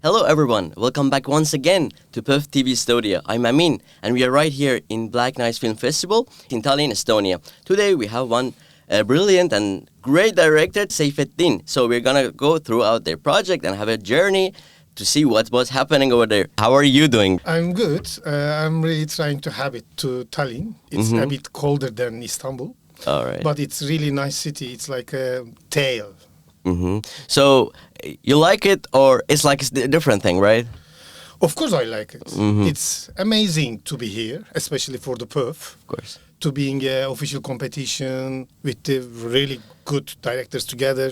Hello everyone, welcome back once again to PÖFF TV Studio. I'm Amin and we are right here in Black Nights Film Festival in Tallinn, Estonia. Today we have one brilliant and great director, Seyfettin. So we're gonna go throughout their project and have a journey to see what's happening over there. How are you doing? I'm good. I'm really trying to habit to Tallinn. It's a bit colder than Istanbul. All right. But it's really nice city. It's like a tale. So you like it, or it's like a different thing, right? Of course I like it. It's amazing to be here, especially for the PÖFF. Of course. To being an official competition with the really good directors together.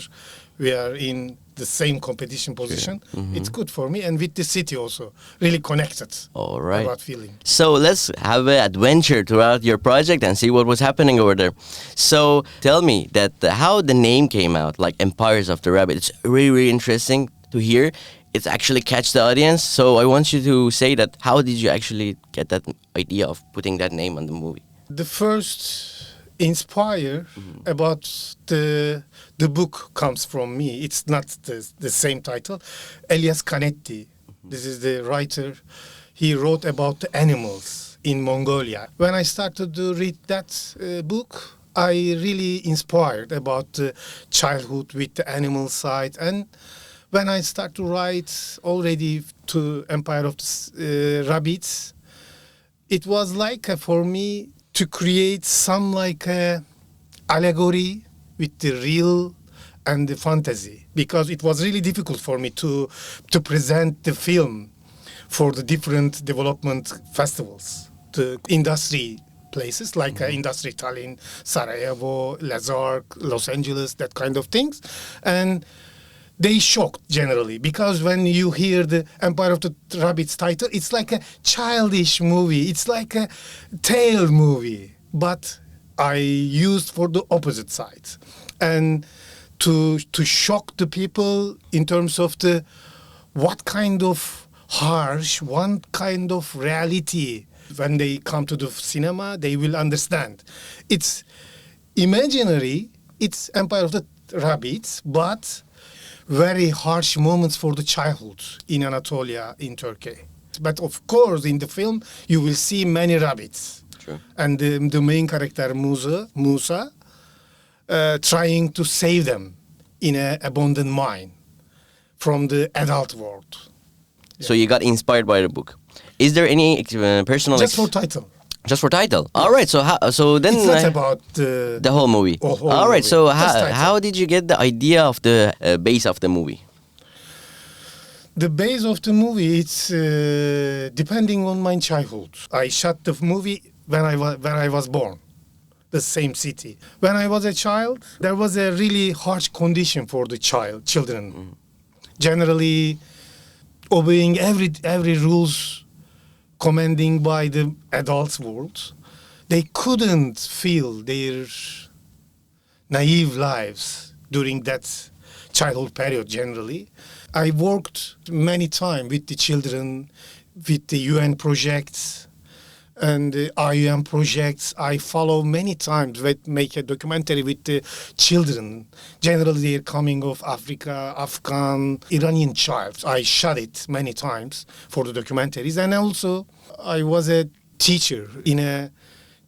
We are in the same competition position. It's good for me, and with the city also. Really connected. All right. About feeling. So let's have an adventure throughout your project and see what was happening over there. So tell me that how the name came out, like Empires of the Rabbit. It's really, really interesting to hear. It's actually catch the audience. So I want you to say that how did you actually get that idea of putting that name on the movie? The first inspire about the book comes from me. It's not the same title. Elias Canetti, this is the writer. He wrote about the animals in Mongolia. When I started to read that book, I really inspired about childhood with the animal side. And when I start to write already to Empire of the Rabbits, it was like for me to create some like a allegory with the real and the fantasy, because it was really difficult for me to present the film for the different development festivals, the industry places like Industry Tallinn, Sarajevo, Lazark, Los Angeles, that kind of things. And they shocked generally, because when you hear the Empire of the Rabbits title, it's like a childish movie. It's like a tale movie. But I used for the opposite side. And to shock the people in terms of the what kind of harsh, what kind of reality. When they come to the cinema, they will understand. It's imaginary, it's Empire of the Rabbits, but very harsh moments for the childhood in Anatolia, in Turkey. But of course, in the film, you will see many rabbits. True. And the main character, Musa, trying to save them in an abandoned mine from the adult world. So you got inspired by the book. Is there any personal... Just for title. Just for title. All right. So then It's not about the whole movie. Whole All right. movie. So Just how did you get the idea of the base of the movie? The base of the movie, it's depending on my childhood. I shot the movie when I was born, the same city. When I was a child, there was a really harsh condition for the children. Generally, obeying every rules commanding by the adults world. They couldn't feel their naive lives during that childhood period generally. I worked many times with the children, with the UN projects and the IUM projects. I follow many times, make a documentary with the children. Generally, they're coming of Africa, Afghan, Iranian child. I shot it many times for the documentaries. And also, I was a teacher in a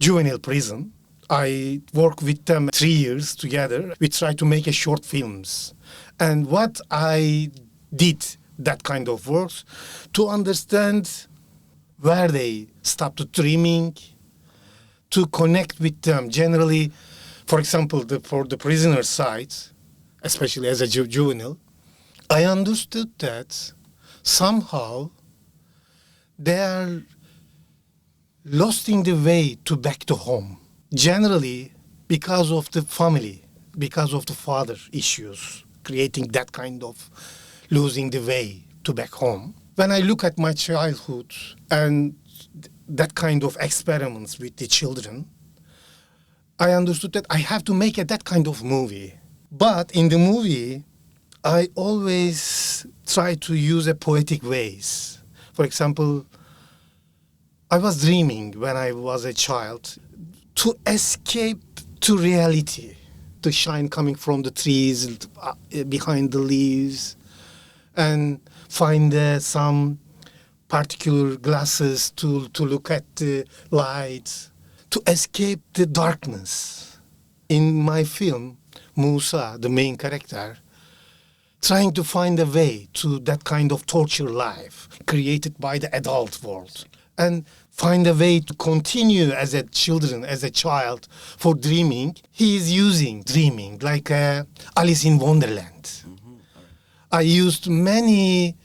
juvenile prison. I worked with them 3 years together. We tried to make a short films. And what I did that kind of work to understand where they stopped dreaming, to connect with them. Generally, for example, for the prisoner side, especially as a juvenile, I understood that somehow they are losing the way to back to home. Generally, because of the family, because of the father issues, creating that kind of losing the way to back home. When I look at my childhood and that kind of experiments with the children, I understood that I have to make that kind of movie. But in the movie, I always try to use a poetic ways. For example, I was dreaming when I was a child to escape to reality, the shine coming from the trees, behind the leaves. And find some particular glasses to look at the light, to escape the darkness. In my film, Musa, the main character, trying to find a way to that kind of torture life created by the adult world, and find a way to continue as a child for dreaming. He is using dreaming like Alice in Wonderland. Mm-hmm. I used many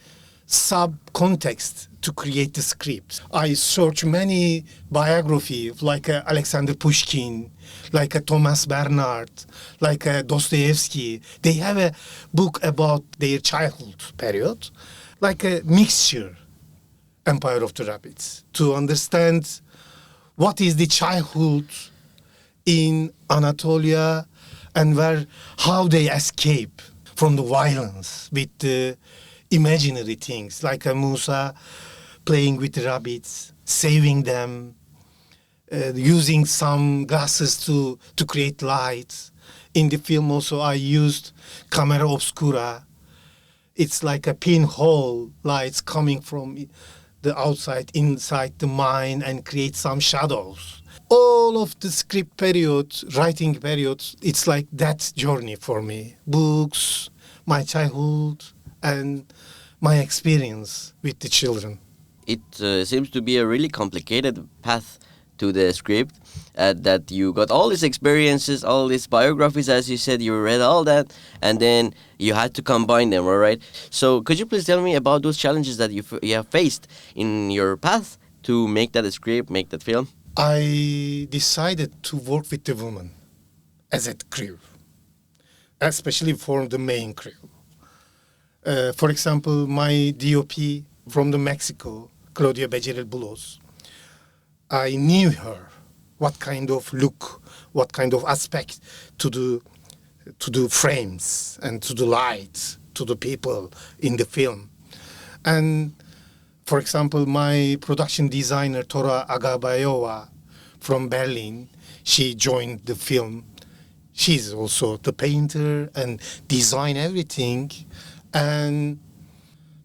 sub-contexts to create the script. I searched many biographies like Alexander Pushkin, like Thomas Bernhard, like Dostoevsky. They have a book about their childhood period, like a mixture, Empire of the Rabbits, to understand what is the childhood in Anatolia and how they escape from the violence with the imaginary things, like a Musa playing with the rabbits, saving them, using some glasses to create lights. In the film also I used camera obscura. It's like a pinhole lights coming from the outside, inside the mine, and create some shadows. All of the script period, writing period, it's like that journey for me. Books, my childhood, and my experience with the children. It seems to be a really complicated path to the script, that you got all these experiences, all these biographies, as you said, you read all that, and then you had to combine them, all right? So could you please tell me about those challenges that you have faced in your path to make that script, make that film? I decided to work with the woman as a crew, especially for the main crew. For example, my DOP from the Mexico, Claudia Becerril Bulos, I knew her, what kind of look, what kind of aspect to the frames and to the lights, to the people in the film. And for example, my production designer, Tora Agabayova from Berlin, she joined the film. She's also the painter and design everything. And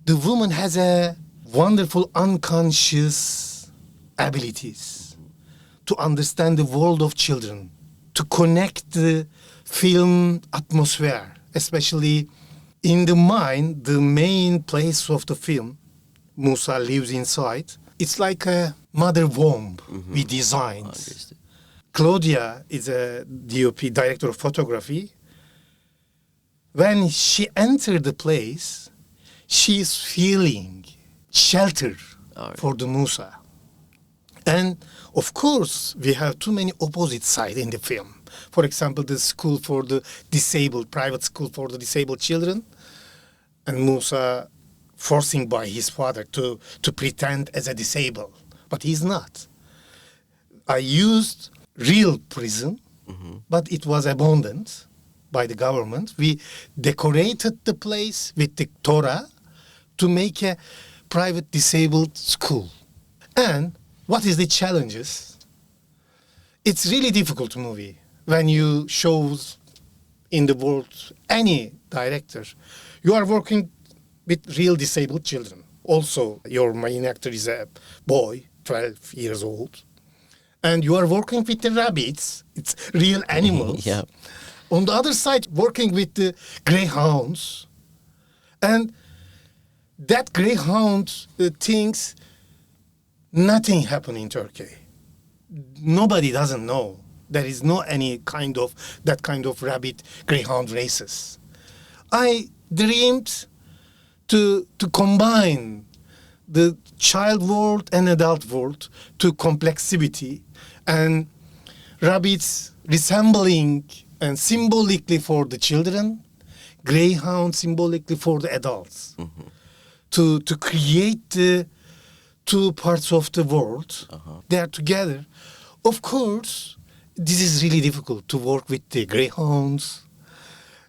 the woman has a wonderful unconscious abilities to understand the world of children, to connect the film atmosphere, especially in the mind, the main place of the film. Musa lives inside. It's like a mother womb we designed. Claudia is a DOP, director of photography. When she entered the place, she is feeling shelter for the Musa. And of course, we have too many opposite sides in the film. For example, the school for the disabled, private school for the disabled children, and Musa forcing by his father to pretend as a disabled, but he's not. I used real prison, but it was abandoned by the government. We decorated the place with the Torah to make a private disabled school. And what is the challenges? It's really difficult movie when you show in the world any director. You are working with real disabled children. Also, your main actor is a boy, 12 years old. And you are working with the rabbits. It's real animals. Yeah. On the other side, working with the greyhounds. And that greyhound thinks nothing happened in Turkey. Nobody doesn't know. There is no any kind of that kind of rabbit greyhound races. I dreamed to combine the child world and adult world to complexity, and rabbits resembling and symbolically for the children, greyhound symbolically for the adults. To create the two parts of the world, they are together. Of course, this is really difficult to work with the greyhounds,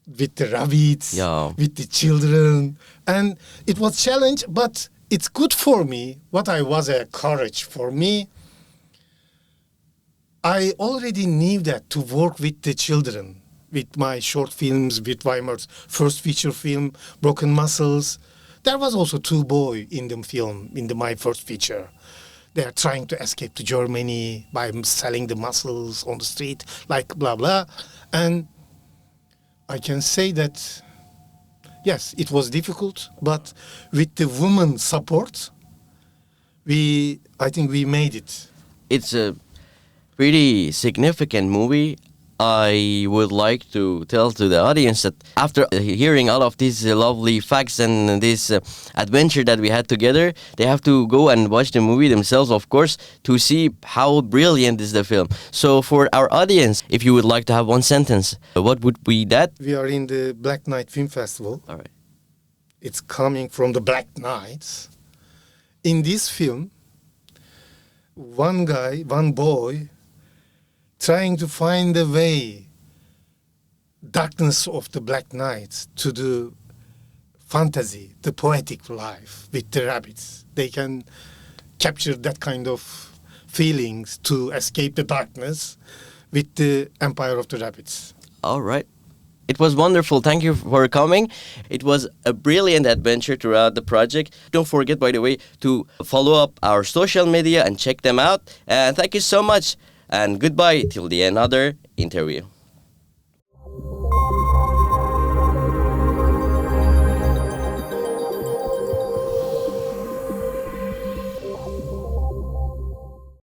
with the rabbits, with the children. And it was challenge, but it's good for me. What I was a courage for me. I already knew that to work with the children, with my short films, with Weimar's first feature film, Broken Muscles, There was also two boys in the film, my first feature. They are trying to escape to Germany by selling the mussels on the street, like blah blah. And I can say that, yes, it was difficult, but with the women's support, I think we made it. It's a pretty significant movie. I would like to tell to the audience that after hearing all of these lovely facts and this adventure that we had together, they have to go and watch the movie themselves, of course, to see how brilliant is the film. So for our audience, if you would like to have one sentence, what would be that? We are in the Black Night Film Festival. All right. It's coming from the Black Nights. In this film, one boy, trying to find a way, darkness of the black night, to the fantasy, the poetic life with the rabbits. They can capture that kind of feelings to escape the darkness with the Empire of the Rabbits. All right. It was wonderful. Thank you for coming. It was a brilliant adventure throughout the project. Don't forget, by the way, to follow up our social media and check them out. And thank you so much. And goodbye till the another interview.